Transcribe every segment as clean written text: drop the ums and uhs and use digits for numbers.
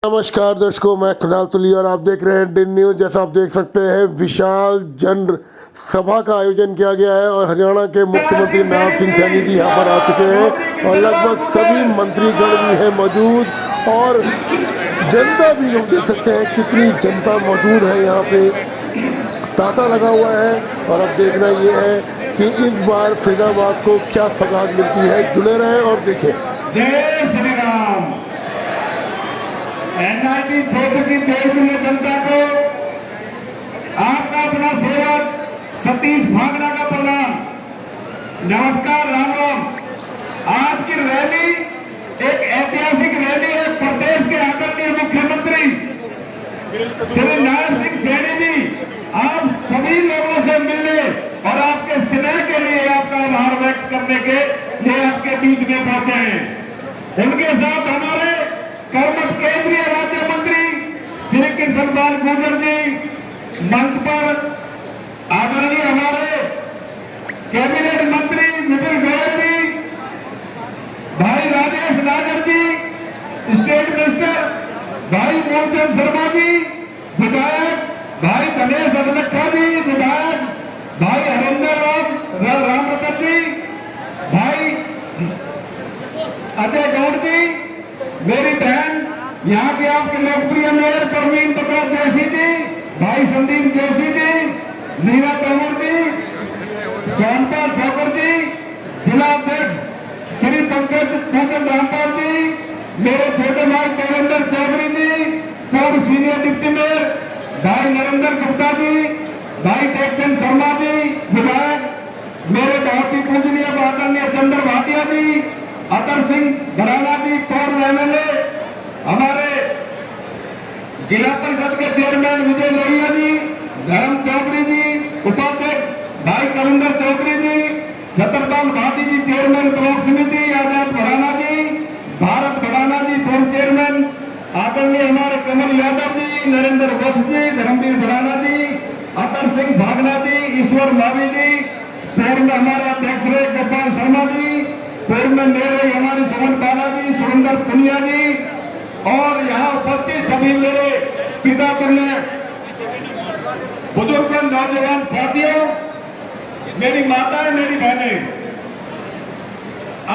नमस्कार दर्शकों, मैं कुणाल तुली और आप देख रहे हैं इंडियन न्यूज। जैसा आप देख सकते हैं, विशाल जन सभा का आयोजन किया गया है और हरियाणा के मुख्यमंत्री नायब सिंह सैनी जी यहाँ पर आ चुके हैं और लगभग सभी मंत्रीगण भी हैं मौजूद और जनता भी हम देख सकते हैं कितनी जनता मौजूद है यहाँ पे। तांता लगा हुआ है और अब देखना ये है कि इस बार फरीदाबाद को क्या सौगात मिलती है। जुड़े रहें और देखें। जय श्री राम। एनआईटी क्षेत्र की देवप्रिय जनता को आपका अपना सेवक सतीश भागना का प्रणाम, नमस्कार, राम राम। आज की रैली एक ऐतिहासिक रैली है। प्रदेश के आदरणीय मुख्यमंत्री श्री नायब सिंह सैनी जी आप सभी लोगों से मिलने और आपके स्नेह के लिए, आपका आभार व्यक्त करने के लिए आपके बीच में पहुंचे हैं। उनके साथ हमारे कर्मठ केंद्रीय राज्य मंत्री श्री कृष्णपाल गुर्जर जी मंच पर, आदरणीय हमारे कैबिनेट मंत्री नितिन गोयल जी, भाई राजेश नागर जी, स्टेट मिनिस्टर भाई मूलचंद शर्मा जी, विधायक भाई धनेश अदलखा जी, विधायक भाई हरिंदर रामरतन जी, भाई अजय गौड़ जी, मेरी बहन यहाँ के आपके लोकप्रिय मेयर परवीन प्रकाश जोशी जी, भाई संदीप जोशी जी, नीरा तोमर जी, सोनपाल छापर जी, जिला अध्यक्ष श्री पंकज पूजन रामपाल जी, मेरे छोटे भाई देवेंद्र चौधरी जी, पूर्व सीनियर डिप्टी मेयर भाई नरेंद्र गुप्ता जी, भाई टेकचंद शर्मा जी, विधायक मेरे बहुत ही पूजनीय आदरणीय चंद्र भाटिया जी, अतर सिंह बराला जी, पूर्व एमएलए, हमारे जिला परिषद के चेयरमैन विजय लोहिया जी, धर्म चौधरी जी, उपाध्यक्ष भाई कविंदर चौधरी जी, छतरपाल भाटी जी, चेयरमैन ब्लॉक समिति आजाद भराना जी, भारत भराना जी, पूर्व चेयरमैन, आदरणीय हमारे कमल यादव जी, नरेंद्र वत्स जी, धर्मवीर भराना जी, अतर सिंह भागना जी, ईश्वर मावी जी, पूर्व में हमारे अध्यक्ष रहे गोपाल शर्मा जी, पूर्व में मेरे हमारे सुमन बाला जी, सुरेंद्र पुनिया जी और यहाँ उपस्थित सभी मेरे पिता तुल्य बुजुर्ग नौजवान साथियों, मेरी माताएं, मेरी बहनें,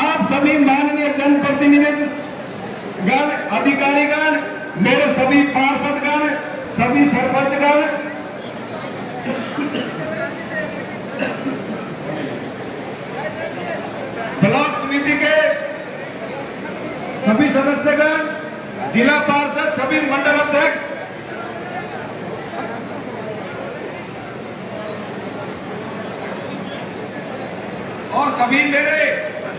आप सभी माननीय जनप्रतिनिधि गण, अधिकारीगण, मेरे सभी पार्षदगण, सभी सरपंचगण, ब्लॉक समिति के सभी सदस्यगण, जिला पार्षद, सभी मंडल अध्यक्ष, और सभी मेरे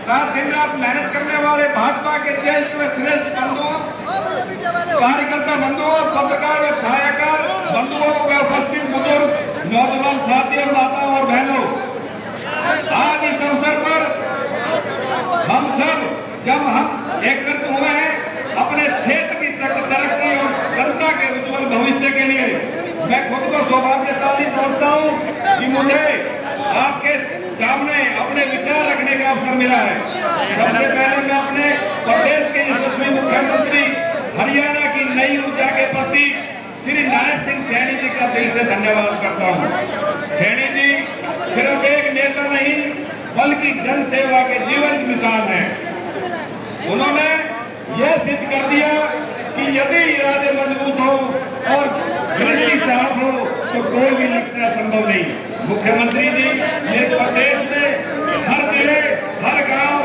साथ दिन रात मेहनत करने वाले भाजपा के ज्येष्ठ व श्रेष्ठ बंधुओं, कार्यकर्ता बंधुओं, पत्रकार व छायाकार बंधुओं व उपस्थित बुजुर्ग नौजवान साथियों, माताओं और बहनों, आज इस अवसर पर हम सब जब हम एकत्रित हुए हैं अपने क्षेत्र की तरक्की और जनता के उज्जवल भविष्य के लिए, मैं खुद को सौभाग्यशाली समझता हूं कि मुझे आपके सामने अपने विचार रखने का अवसर मिला है। सबसे पहले मैं अपने प्रदेश के यशस्वी मुख्यमंत्री, हरियाणा की नई ऊर्जा के प्रति श्री नायब सिंह सैनी जी का दिल से धन्यवाद करता हूं। सैनी जी सिर्फ एक नेता नहीं बल्कि जन सेवा के जीवंत मिसाल है। उन्होंने यह सिद्ध कर दिया कि यदि इरादे मजबूत हो और दृष्टि साफ हो तो कोई भी लक्ष्य असंभव नहीं। मुख्यमंत्री जी ने प्रदेश में हर जिले, हर गांव,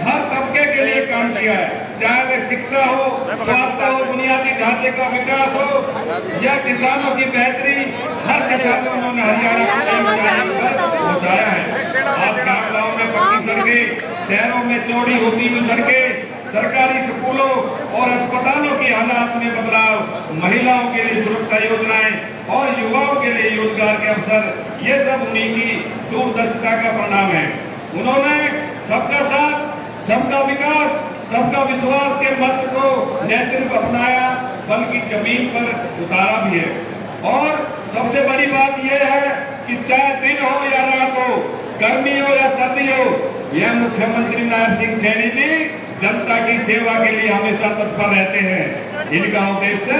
हर तबके के लिए काम किया है, चाहे वे शिक्षा हो, स्वास्थ्य हो, बुनियादी ढांचे का विकास हो या किसानों की बेहतरी, हर दिशा में उन्होंने हरियाणा को पहुंचाया है। आज गाँव में पक्की सड़कें, शहरों में चौड़ी होती हुई सड़कें, सरकारी स्कूलों और अस्पतालों की हालात में बदलाव, महिलाओं के लिए सुरक्षा योजनाएं और युवाओं के लिए रोजगार के अवसर, ये सब उन्हीं की दूरदर्शिता का परिणाम है। उन्होंने सबका साथ, सबका विकास, सबका विश्वास के मंत्र को न सिर्फ अपनाया बल्कि जमीन पर उतारा भी है। और सबसे बड़ी बात यह है कि चाहे दिन हो या रात हो, गर्मी हो या सर्दी हो, यह मुख्यमंत्री नायब सिंह सैनी जी जनता की सेवा के लिए हमेशा तत्पर रहते हैं। इनका उद्देश्य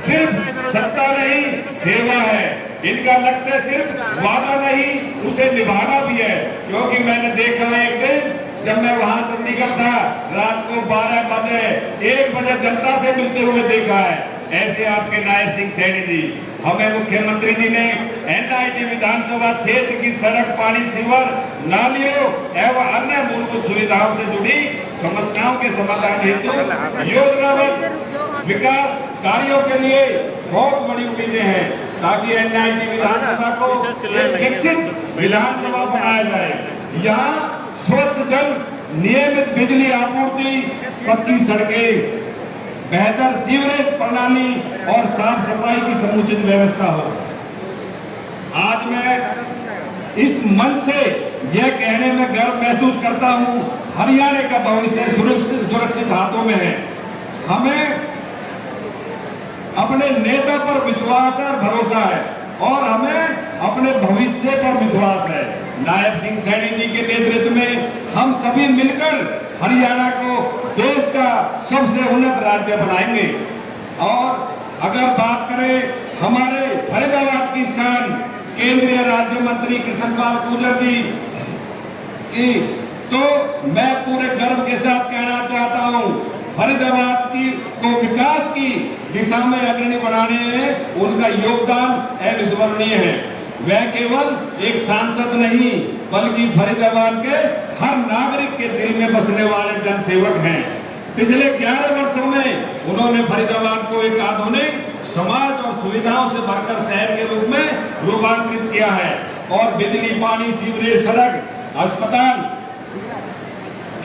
सिर्फ सत्ता नहीं सेवा है। इनका लक्ष्य सिर्फ वादा नहीं उसे निभाना भी है। क्योंकि मैंने देखा एक दिन जब मैं वहां चंडीगढ़ था, रात को 12 बजे 1 बजे जनता से मिलते हुए देखा है। ऐसे आपके नायब सिंह सैनी जी, हमें मुख्यमंत्री जी ने एनआईटी विधानसभा क्षेत्र की सड़क, पानी, सीवर, नालियों एवं अन्य मूलभूत सुविधाओं से जुड़ी समस्याओं के समाधान हेतु योजनाबद्ध विकास कार्यों के लिए बहुत बड़ी उम्मीदें हैं, ताकि एनआईटी विधानसभा को एक विकसित विधानसभा बनाया जाए। यहाँ स्वच्छ जल, नियमित बिजली आपूर्ति, पक्की सड़कें, बेहतर सीवरेज प्रणाली और साफ सफाई की समुचित व्यवस्था हो। आज मैं इस मन से यह कहने में गर्व महसूस करता हूं, हरियाणा का भविष्य सुरक्षित हाथों में है। हमें अपने नेता पर विश्वास और भरोसा है और हमें अपने भविष्य पर विश्वास है। नायब सिंह सैनी जी के नेतृत्व में हम सभी मिलकर हरियाणा को देश का सबसे उन्नत राज्य बनाएंगे। और अगर बात करें हमारे फरीदाबाद की शान केंद्रीय राज्य मंत्री कृष्णपाल गुर्जर जी की, तो मैं पूरे गर्व के साथ कहना चाहता हूं, फरीदाबाद की को विकास की दिशा में अग्रणी बनाने में उनका योगदान अविस्मरणीय है। वह केवल एक सांसद नहीं बल्कि फरीदाबाद के हर नागरिक के दिल में बसने वाले जनसेवक हैं। पिछले 11 वर्षों में उन्होंने फरीदाबाद को एक आधुनिक समाज और सुविधाओं से भरकर शहर के रूप में रूपांतरित किया है और बिजली, पानी, सीवरेज, सड़क, अस्पताल,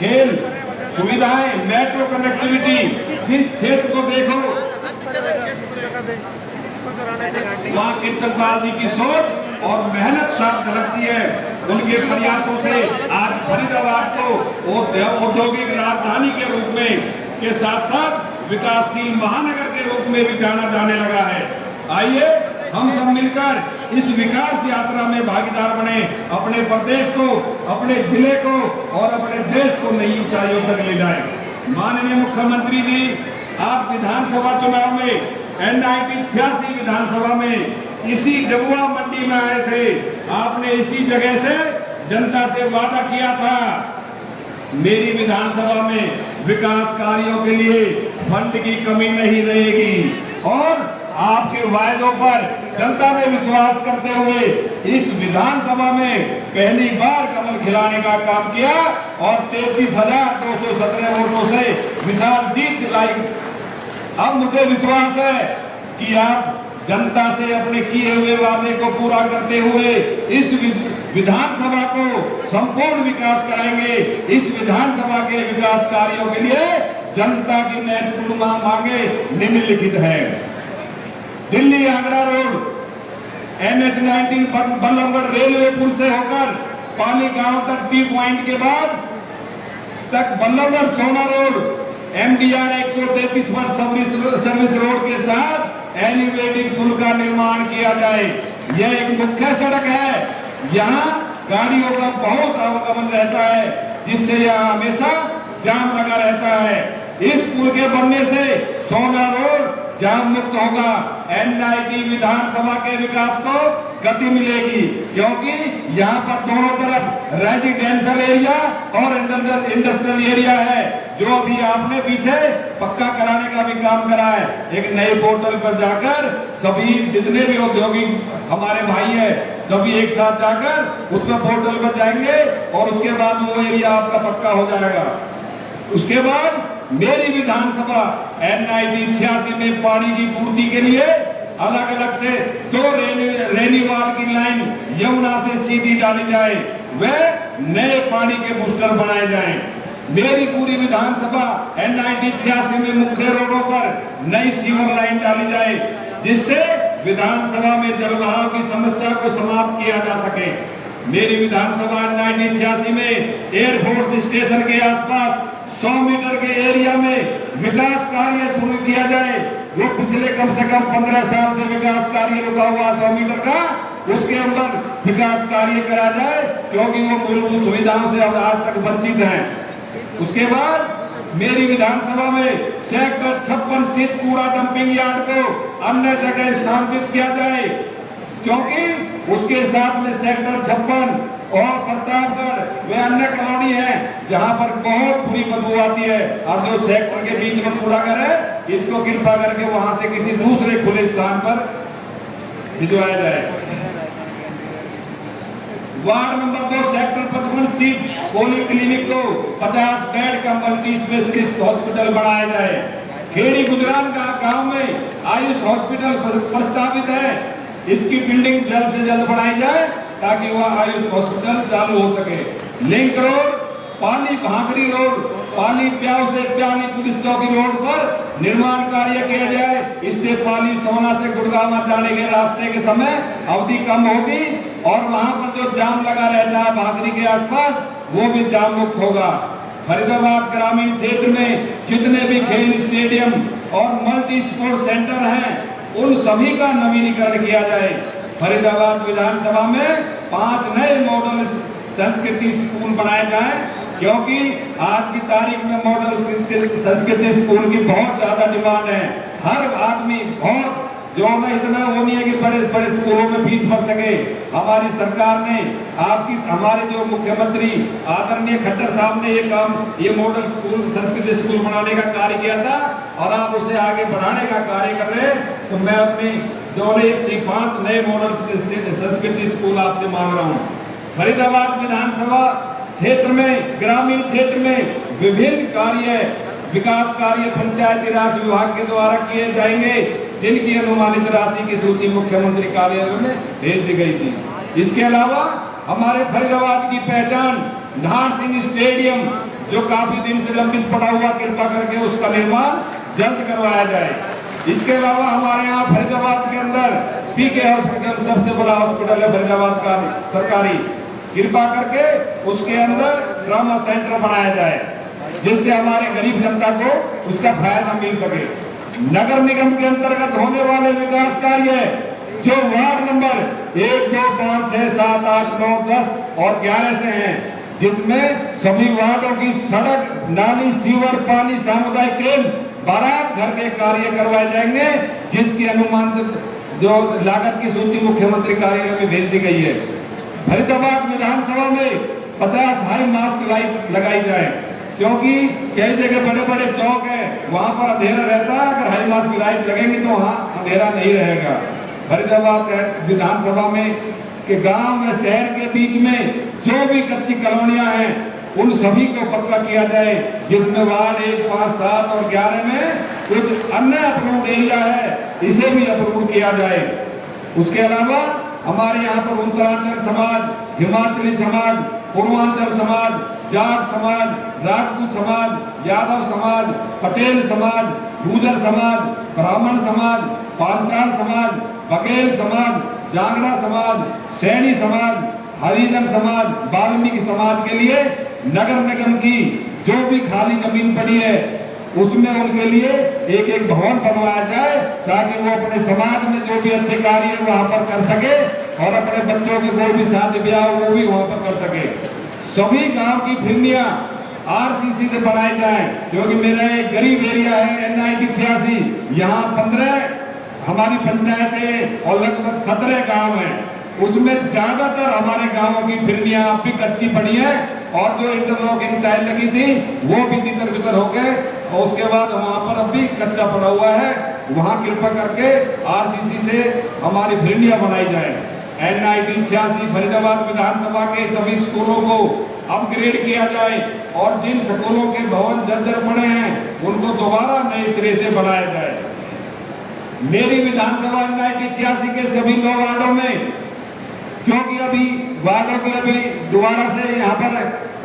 खेल सुविधाएं, मेट्रो कनेक्टिविटी, जिस क्षेत्र को देखो वहाँ कृष्णपाल जी की सोच और मेहनत साफ झलकती है। उनके प्रयासों से आज फरीदाबाद को औद्योगिक राजधानी के रूप में के साथ साथ विकासशील महानगर के रूप में भी जाना जाने लगा है। आइए हम सब मिलकर इस विकास यात्रा में भागीदार बने, अपने प्रदेश को, अपने जिले को और अपने देश को नई ऊंचाइयों तक ले जाएं। माननीय मुख्यमंत्री जी, आप विधानसभा चुनाव में एनआईटी 86 विधानसभा में इसी डबुआ मंडी में आए थे। आपने इसी जगह से जनता से वादा किया था, मेरी विधानसभा में विकास कार्यों के लिए फंड की कमी नहीं रहेगी। और आपके वायदों पर जनता ने विश्वास करते हुए इस विधानसभा में पहली बार कमल खिलाने का काम किया और 33,217 वोटों से विशाल जीत दिलाई। अब मुझे विश्वास है कि आप जनता से अपने किए हुए वादे को पूरा करते हुए इस विधानसभा को संपूर्ण विकास कराएंगे। इस विधानसभा के विकास कार्यों के लिए जनता की महत्वपूर्ण मांगे निम्नलिखित है। Delhi Agra road, NH-19 Ballabhgarh railway पुल से होकर पाली गांव तक टी पॉइंट के बाद तक बल्लभगढ़ सोना रोड MDR 133 पर सर्विस रोड के साथ एलिवेटेड पुल का निर्माण किया जाए। यह एक मुख्य सड़क है, यहाँ गाड़ियों का बहुत आवागमन रहता है, जिससे यह हमेशा जाम लगा रहता है। इस पुल के बनने से सोना रोड जाम मुक्त होगा। एनआईटी विधानसभा के विकास को गति मिलेगी, क्योंकि यहाँ पर दोनों तरफ रेजिडेंशियल एरिया और इंडस्ट्रियल एरिया है, जो अभी आपने पीछे पक्का कराने का भी काम करा है। एक नए पोर्टल पर जाकर सभी जितने भी औद्योगिक हमारे भाई है सभी एक साथ जाकर उसमें पोर्टल पर जाएंगे और उसके बाद वो एरिया आपका पक्का हो जाएगा। उसके बाद मेरी विधानसभा एनआईटी 86 में पानी की पूर्ति के लिए अलग अलग से 2 रेनीवाल की लाइन यमुना से सीधी डाली जाए, वे नए पानी के बूस्टर बनाए जाएं। मेरी पूरी विधानसभा एनआईटी 86 में मुख्य रोडों पर नई सीवर लाइन डाली जाए, जिससे विधानसभा में जलभराव की समस्या को समाप्त किया जा सके। मेरी विधानसभा एनआईटी 86 में एयरफोर्स स्टेशन के आसपास 100 मीटर के एरिया में विकास कार्य शुरू किया जाए। वो पिछले कम से कम 15 साल से विकास कार्य रुका हुआ 100 मीटर का, उसके अंदर विकास कार्य करा जाए, क्योंकि वो मूलभूत सुविधाओं से अब आज तक वंचित हैं। उसके बाद मेरी विधानसभा में सेक्टर 56 स्थित कूड़ा डंपिंग यार्ड को अन्य जगह स्थानांतरित किया जाए, क्योंकि उसके साथ में सेक्टर 56 और प्रतापगढ़ वे अन्य कॉलोनी है जहां पर बहुत बुरी बदबू आती है, और जो सेक्टर के बीच में कूड़ाघर है इसको कृपा करके वहां से किसी दूसरे खुले स्थान पर भिजवाया जाए। वार्ड नंबर 2 सेक्टर 55 स्थित पोली क्लिनिक को 50 बेड का मल्टी स्पेशलिस्ट हॉस्पिटल बनाया जाए। खेड़ी गुजरान गांव में आयुष हॉस्पिटल प्रस्तावित है, इसकी बिल्डिंग जल्द से जल्द बनाई जाए ताकि वह आयुष हॉस्पिटल चालू हो सके। लिंक रोड, पानी भांकरी रोड, पानी प्याव से प्यानी पुलिस चौकी रोड पर निर्माण कार्य किया जाए। इससे पानी सोना से गुड़गांव जाने के रास्ते के समय अवधि कम होगी और वहां पर जो जाम लगा रहता है भांकरी के आसपास वो भी जाम मुक्त होगा। फरीदाबाद ग्रामीण क्षेत्र में जितने भी खेल स्टेडियम और मल्टी स्पोर्ट सेंटर हैं उन सभी का नवीनीकरण किया जाए। फरीदाबाद विधानसभा में 5 नए मॉडल संस्कृति स्कूल बनाए जाएं, क्योंकि आज की तारीख में मॉडल संस्कृति स्कूल की बहुत ज्यादा डिमांड है। हर आदमी बहुत जो ना इतना वो नहीं है कि बड़े बड़े स्कूलों में फीस भर सके। हमारी सरकार ने हमारे जो मुख्यमंत्री आदरणीय खट्टर साहब ने ये मॉडल स्कूल संस्कृति स्कूल बनाने का कार्य किया था और आप उसे आगे बढ़ाने का कार्य कर रहे हैं। तो मैं अपनी जो 5 नए मॉडल संस्कृति स्कूल आपसे मांग रहा हूँ। फरीदाबाद विधानसभा क्षेत्र में ग्रामीण क्षेत्र में विभिन्न कार्य विकास कार्य पंचायती राज विभाग के द्वारा किए जाएंगे, जिनकी अनुमानित राशि की सूची मुख्यमंत्री कार्यालय में भेज दी गई थी। इसके अलावा हमारे फरीदाबाद की पहचान नाहर सिंह स्टेडियम जो काफी दिन से लंबित पड़ा हुआ, कृपा करके उसका निर्माण जल्द करवाया जाए। इसके अलावा हमारे यहाँ फरीदाबाद के अंदर पीके हॉस्पिटल सबसे बड़ा हॉस्पिटल है फरीदाबाद का सरकारी, कृपा करके उसके अंदर ट्रॉमा सेंटर बनाया जाए जिससे हमारे गरीब जनता को उसका फायदा मिल सके। नगर निगम के अंतर्गत होने वाले विकास कार्य जो वार्ड नंबर 1, 2, 5, 6, 7, 8, 9, 10 और 11 से हैं, जिसमें सभी वार्डों की सड़क, नाली, सीवर, पानी, सामुदायिक केंद्र, बारात घर के कार्य करवाए जाएंगे, जिसकी अनुमानित जो लागत की सूची मुख्यमंत्री कार्यालय में भेज दी गई है। फरीदाबाद विधानसभा में 50 हाई मास्क लाइट लगाई जाए, क्योंकि कई जगह बड़े बड़े चौक है वहां पर अंधेरा रहता है, अगर हाई मास्क लाइट लगेंगे तो वहां अंधेरा नहीं रहेगा। फरीदाबाद विधानसभा में के गांव में शहर के बीच में जो भी कच्ची कॉलोनियां हैं उन सभी को पक्का किया जाए, जिसमें वार्ड 1, 5, 7 और 11 में कुछ अन्य अप्रूव्ड एरिया है, इसे भी अप्रूव किया जाए। उसके अलावा हमारे यहाँ पर उत्तरांचल समाज, हिमाचली समाज, पूर्वांचल समाज, जाट समाज, राजपूत समाज, यादव समाज, पटेल समाज, गुर्जर समाज, ब्राह्मण समाज, पांचाल समाज, बघेल समाज, जांगड़ा समाज, सैनी समाज, हरिजन समाज, वाल्मीकि समाज के लिए नगर निगम की जो भी खाली जमीन पड़ी है उसमें उनके लिए एक एक भवन बनवाया जाए, ताकि वो अपने समाज में जो भी अच्छे कार्य वहां पर कर सके और अपने बच्चों के कोई भी शादी ब्याह वो भी वहां पर कर सके। सभी गांव की फिरनियां आरसीसी से बनाई जाए, क्योंकि मेरा एक गरीब एरिया है NIT 86, यहाँ 15 हमारी पंचायतें और लगभग 17 गांव हैं, उसमें ज्यादातर हमारे गांवों की फिरनियां अब भी कच्ची पड़ी है और जो इंटरलॉकिंग टाइल लगी थी वो भी तितर बितर हो गए और उसके बाद वहां पर अब भी कच्चा पड़ा हुआ है। वहां कृपा करके आरसीसी से हमारी फिरनियां बनाई जाए। NIT 86 फरीदाबाद विधानसभा के सभी स्कूलों को अपग्रेड किया जाए और जिन स्कूलों के भवन जर्जर पड़े हैं उनको दोबारा नए सिरे से बनाया जाए। मेरी विधानसभा NIT 86 के सभी 9 वार्डों में, क्योंकि अभी वार्डों के अभी दोबारा से यहाँ पर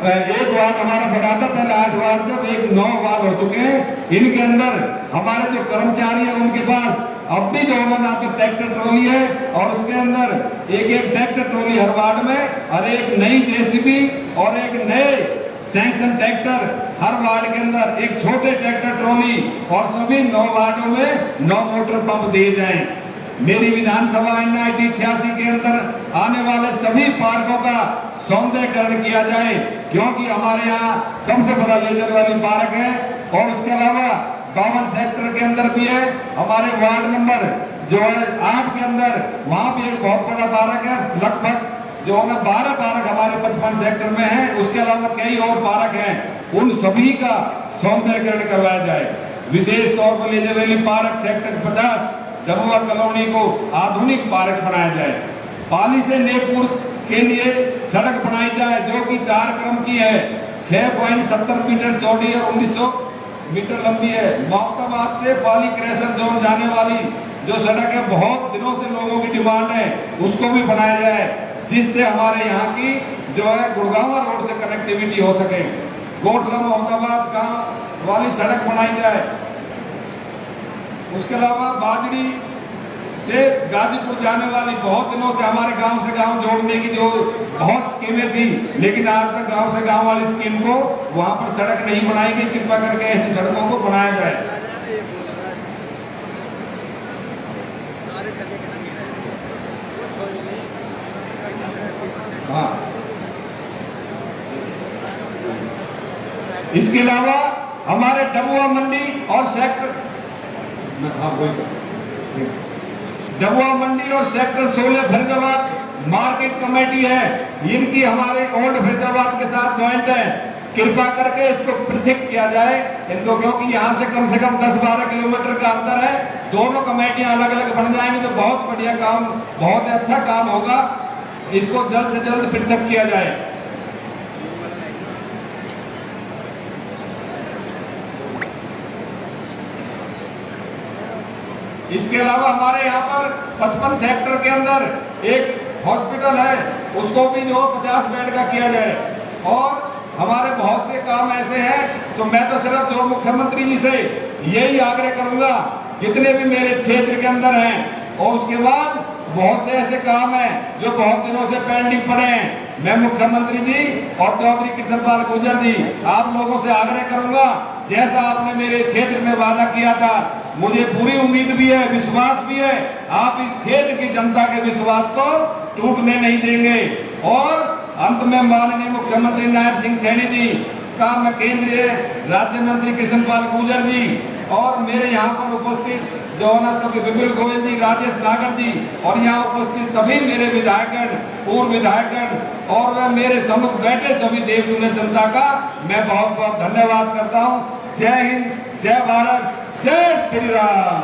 एक वार्ड हमारा बढ़ाता, पहले 8 वार्ड जब 9 वार्ड हो चुके हैं। इनके अंदर हमारे जो कर्मचारी है उनके पास अब भी जो है ना तो ट्रैक्टर ट्रॉली है और उसके अंदर एक ट्रैक्टर ट्रॉली हर वार्ड में और एक नई JCB और एक नए सैंक्शन ट्रैक्टर हर वार्ड के अंदर, एक छोटे ट्रैक्टर ट्रॉली और सभी 9 वार्डों में 9 मोटर पंप दिए जाएं। मेरी विधानसभा NIT 86 के अंदर आने वाले सभी पार्कों का सौंदर्यकरण किया जाए, क्योंकि हमारे यहाँ सबसे बड़ा लेजर वाली पार्क है और उसके अलावा 52 सेक्टर के अंदर भी है। हमारे वार्ड नंबर जो है 8 के अंदर, वहां भी एक बहुत बड़ा पार्क है, लगभग जो है 12 पार्क हमारे 55 सेक्टर में है। उसके अलावा कई और पार्क हैं, उन सभी का सौंदर्यीकरण करवाया जाए। विशेष तौर पर लेजवेली पार्क सेक्टर 50 डबुआ कॉलोनी को आधुनिक पार्क बनाया जाए। पाली से नेकपुर के लिए सड़क बनाई जाए जो कि 4 क्रम की है, 6.70 मीटर चौड़ी और 1900 मीटर लंबी है। मोहताबाद से पाली क्रैशर जोन जाने वाली जो सड़क है, बहुत दिनों से लोगों की डिमांड है, उसको भी बनाया जाए, जिससे हमारे यहाँ की जो है गुड़गांव रोड से कनेक्टिविटी हो सके। गोठला मोहताबाद गांव वाली सड़क बनाई जाए। उसके अलावा बाजड़ी से गाजीपुर जाने वाली बहुत दिनों से हमारे गांव से गांव जोड़ने की जो बहुत स्कीमें थी, लेकिन आज तक गांव से गांव वाली स्कीम को वहां पर सड़क नहीं बनाई गई। कृपा करके ऐसी सड़कों को बनाया जाए। हाँ, इसके अलावा हमारे डबुआ मंडी और सेक्टर डबुआ मंडी और सेक्टर 16 फरीदाबाद मार्केट कमेटी है, इनकी हमारे ओल्ड फरीदाबाद के साथ ज्वाइंट है। कृपा करके इसको पृथक किया जाए इनको, क्योंकि यहाँ से कम 10-12 किलोमीटर का अंतर है। दोनों कमेटियां अलग अलग बन जाएंगी तो बहुत बढ़िया काम, बहुत अच्छा काम होगा। इसको जल्द से जल्द पृथक किया जाए। इसके अलावा हमारे यहाँ पर 55 सेक्टर के अंदर एक हॉस्पिटल है, उसको भी जो 50 बेड का किया जाए। और हमारे बहुत से काम ऐसे हैं, तो मैं तो सिर्फ जो मुख्यमंत्री जी से यही आग्रह करूंगा, जितने भी मेरे क्षेत्र के अंदर हैं, और उसके बाद बहुत से ऐसे काम हैं जो बहुत दिनों से पेंडिंग पड़े हैं, मैं मुख्यमंत्री जी और चौधरी कृष्णपाल गुर्जर जी आप लोगों से आग्रह करूंगा, जैसा आपने मेरे क्षेत्र में वादा किया था, मुझे पूरी उम्मीद भी है, विश्वास भी है, आप इस क्षेत्र की जनता के विश्वास को टूटने नहीं देंगे। और अंत में माननीय मुख्यमंत्री नायब सिंह सैनी जी का मैं केंद्रीय राज्य मंत्री कृष्णपाल गुर्जर जी और मेरे यहाँ पर उपस्थित जो है ना सभी विपुल गोयल जी, राजेश नागर जी और यहाँ उपस्थित सभी मेरे विधायकगण, पूर्व विधायकगण और वह मेरे सम्मुख बैठे सभी देवतुल्य जनता का मैं बहुत बहुत धन्यवाद करता हूँ। जय हिंद, जय भारत, जय श्री राम।